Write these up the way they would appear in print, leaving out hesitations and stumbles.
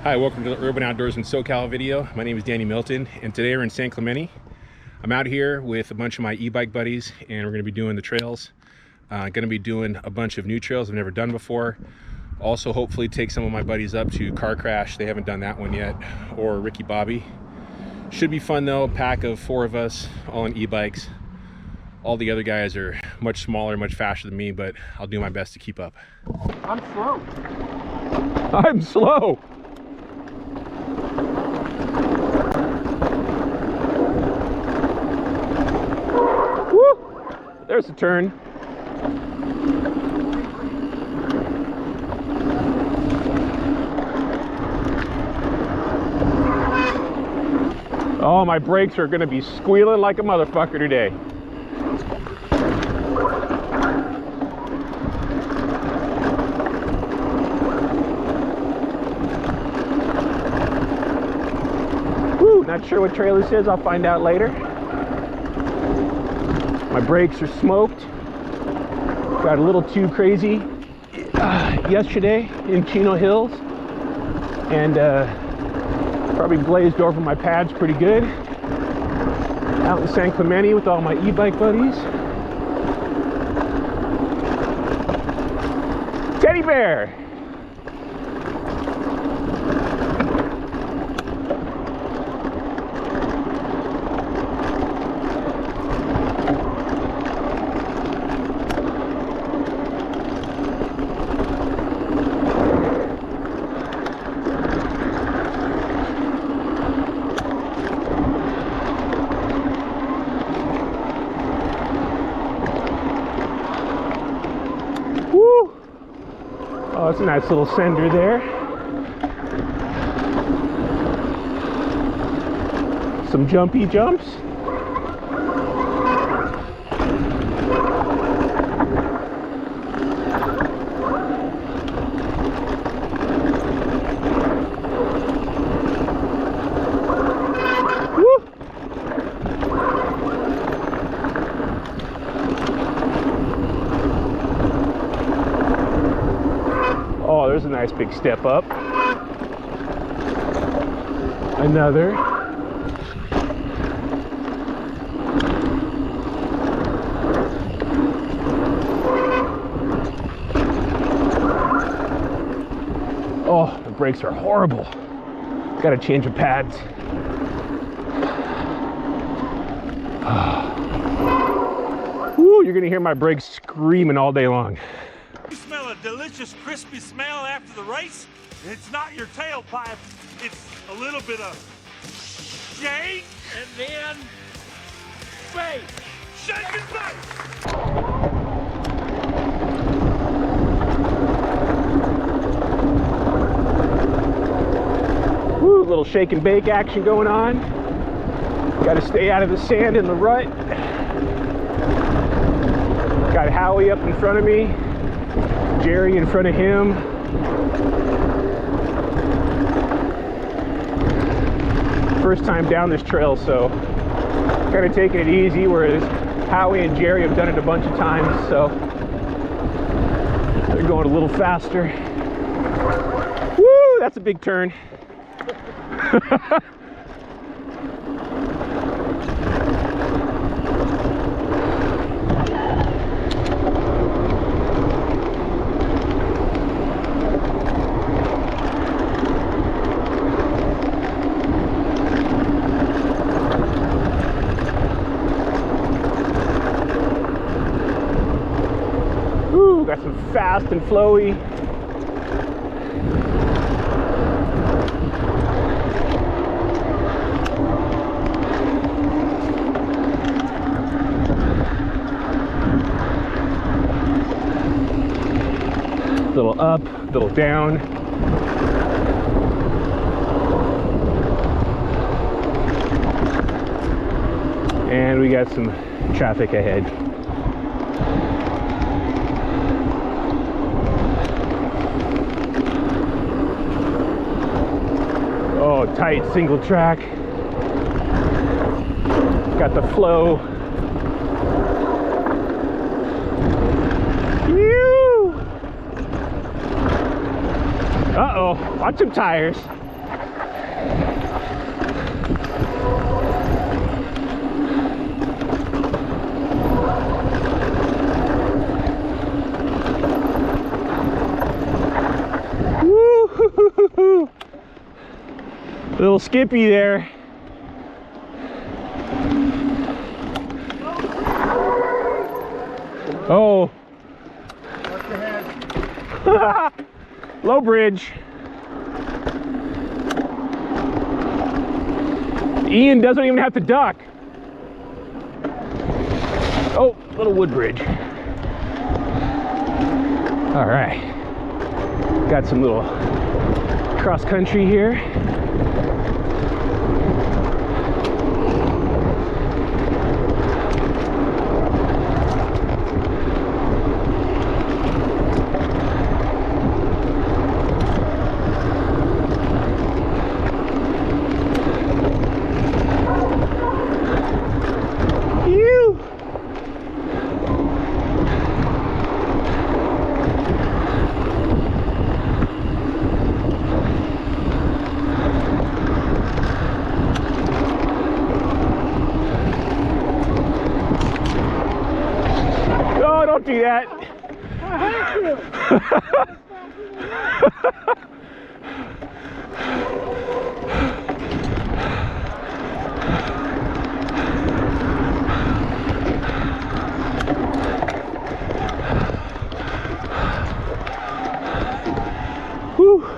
Hi, welcome to the Urban Outdoors in SoCal video. My name is Danny Milton, and today we're in San Clemente. I'm out here with a bunch of my e-bike buddies, and we're going to be doing the trails. Going to be doing a bunch of new trails I've never done before. Also, hopefully take some of my buddies up to Car Crash. They haven't done that one yet, or Ricky Bobby. Should be fun though. Pack of 4 of us, all on e-bikes. All the other guys are much smaller, much faster than me, but I'll do my best to keep up. I'm slow. I'm slow. Woo! There's a turn. Oh, my brakes are gonna be squealing like a motherfucker today. Woo, not sure what trail this is, I'll find out later. My brakes are smoked. Got a little too crazy yesterday in Chino Hills, and probably glazed over my pads pretty good. Out in San Clemente with all my e-bike buddies. Teddy bear! Oh, that's a nice little sender there. Some jumpy jumps. Woo! Oh, there's a nice big step up. Another. Oh, the brakes are horrible. Gotta change the pads. Woo, you're gonna hear my brakes screaming all day long. You smell a delicious crispy smell after the race? It's not your tailpipe, it's a little bit of shake and then bake. Shake and bake! Woo, little shake and bake action going on. Got to stay out of the sand in the rut. Got Howie up in front of me, Jerry in front of him. First time down this trail, so kind of taking it easy, whereas Howie and Jerry have done it a bunch of times, so they're going a little faster. Woo, that's a big turn. Ooh, got some fast and flowy. Little up, little down. And we got some traffic ahead. Oh, tight single track. Got the flow. Uh-oh, watch them tires. Little skippy there. Oh. Watch your head. Low bridge. Ian doesn't even have to duck. Oh, little wood bridge. All right. Got some little cross country here. Don't do that. Whew.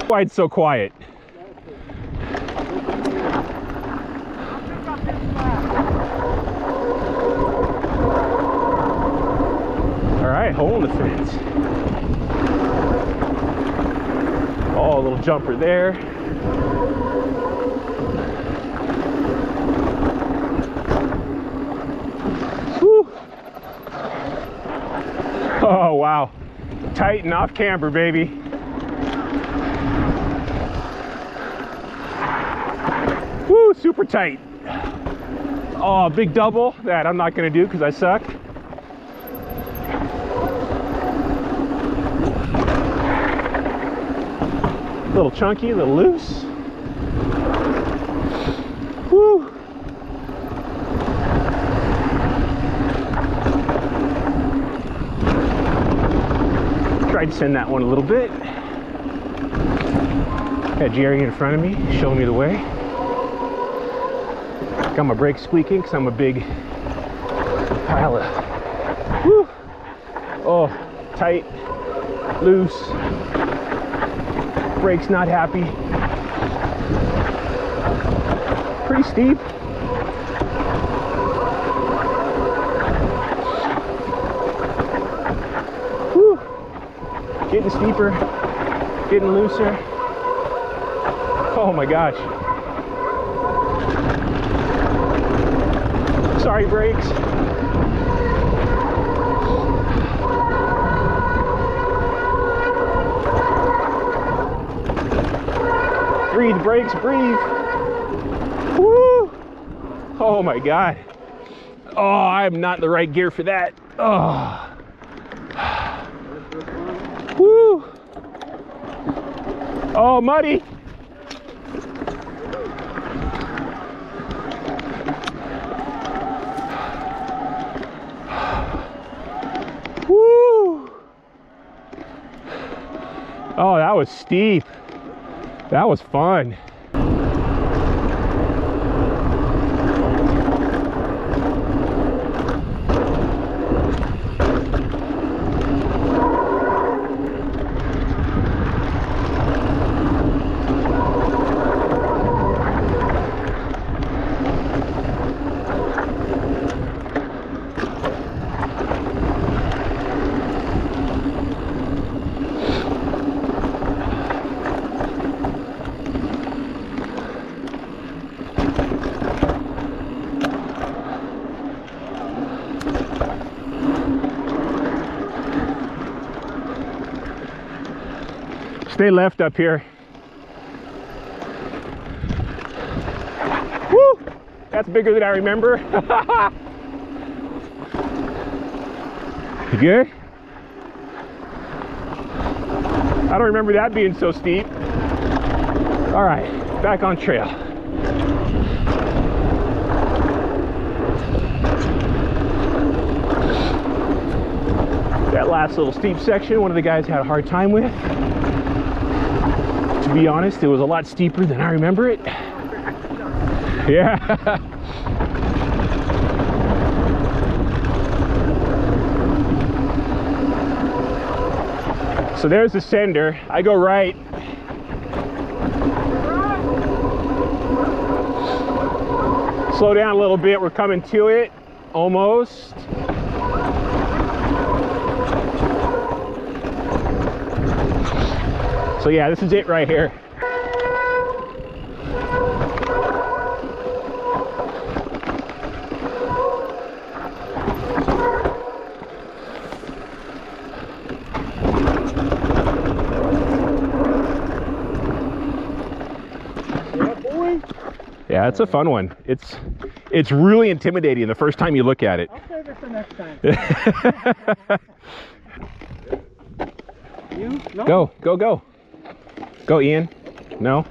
Why it's so quiet. All right, hole in the fence. Oh, a little jumper there. Whew. Oh, wow. Tight and off camber, baby. Woo, super tight. Oh, big double. That I'm not gonna do because I suck. A little chunky, a little loose. Woo. Tried to send that one a little bit. Got Jerry in front of me, showing me the way. Got my brakes squeaking because I'm a big pile of, woo, oh, tight, loose, brakes not happy. Pretty steep. Woo, getting steeper, getting looser. Oh my gosh. Sorry, brakes. Breathe, brakes, breathe. Woo! Oh my God. Oh, I'm not in the right gear for that. Oh. Woo! Oh, muddy. Oh, that was steep. That was fun. Stay left up here. Woo! That's bigger than I remember. You good? I don't remember that being so steep. All right, back on trail. That last little steep section, one of the guys had a hard time with. To be honest, it was a lot steeper than I remember it. Yeah. So there's the sender. I go right. Slow down a little bit. We're coming to it. Almost. So yeah, this is it right here. Yeah, it's a fun one. It's really intimidating the first time you look at it. I'll save it for next time. You? No? Go. Go, Ian. No?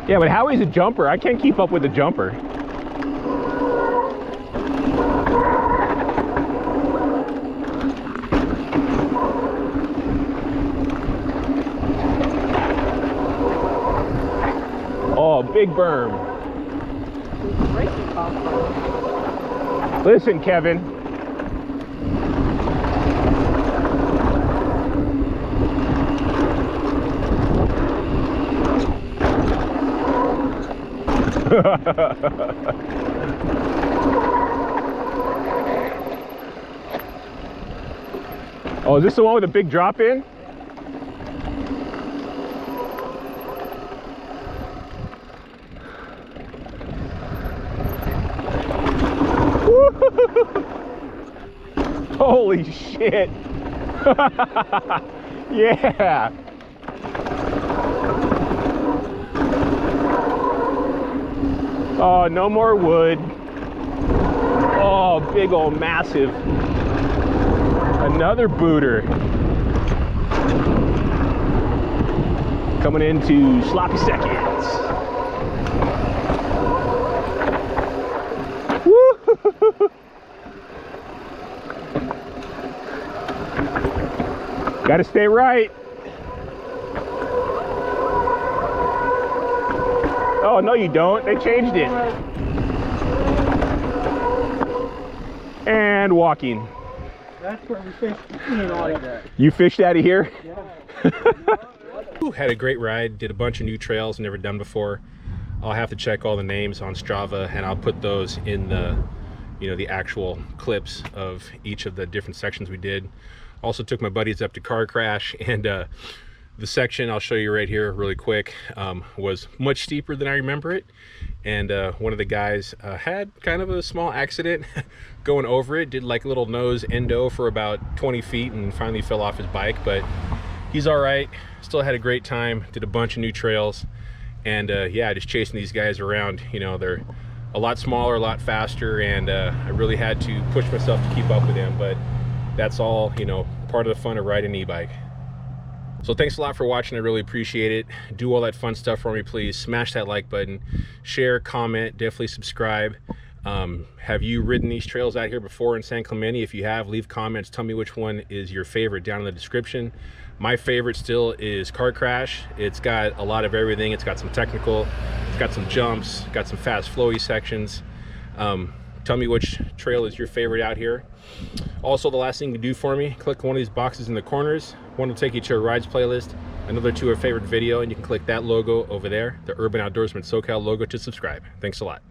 Yeah, but Howie's a jumper. I can't keep up with the jumper. Oh, big berm. Listen, Kevin. Oh, is this the one with a big drop in? Holy shit. Yeah. Oh, no more wood. Oh, big old massive. Another booter. Coming into sloppy seconds. Woo! Gotta stay right. Oh, no you don't. They changed it. And walking. That's where we fished. Like that. You fished out of here? Yeah. Had a great ride. Did a bunch of new trails never done before. I'll have to check all the names on Strava, and I'll put those in the, the actual clips of each of the different sections we did. Also took my buddies up to Car Crash, and the section I'll show you right here really quick was much steeper than I remember it, and one of the guys had kind of a small accident going over it. Did like a little nose endo for about 20 feet and finally fell off his bike, but he's all right. Still had a great time. Did a bunch of new trails, and yeah, just chasing these guys around. They're a lot smaller, a lot faster, and I really had to push myself to keep up with them, but that's all part of the fun of riding an e-bike. So thanks a lot for watching. I really appreciate it. Do all that fun stuff for me, please. Smash that like button, share, comment, definitely subscribe. Have you ridden these trails out here before in San Clemente? If you have, leave comments. Tell me which one is your favorite down in the description. My favorite still is Car Crash. It's got a lot of everything. It's got some technical, it's got some jumps, got some fast flowy sections. Tell me which trail is your favorite out here. Also, the last thing to do for me, click one of these boxes in the corners. One will take you to a rides playlist, another to a favorite video, and you can click that logo over there, the Urban Outdoorsman SoCal logo, to subscribe. Thanks a lot.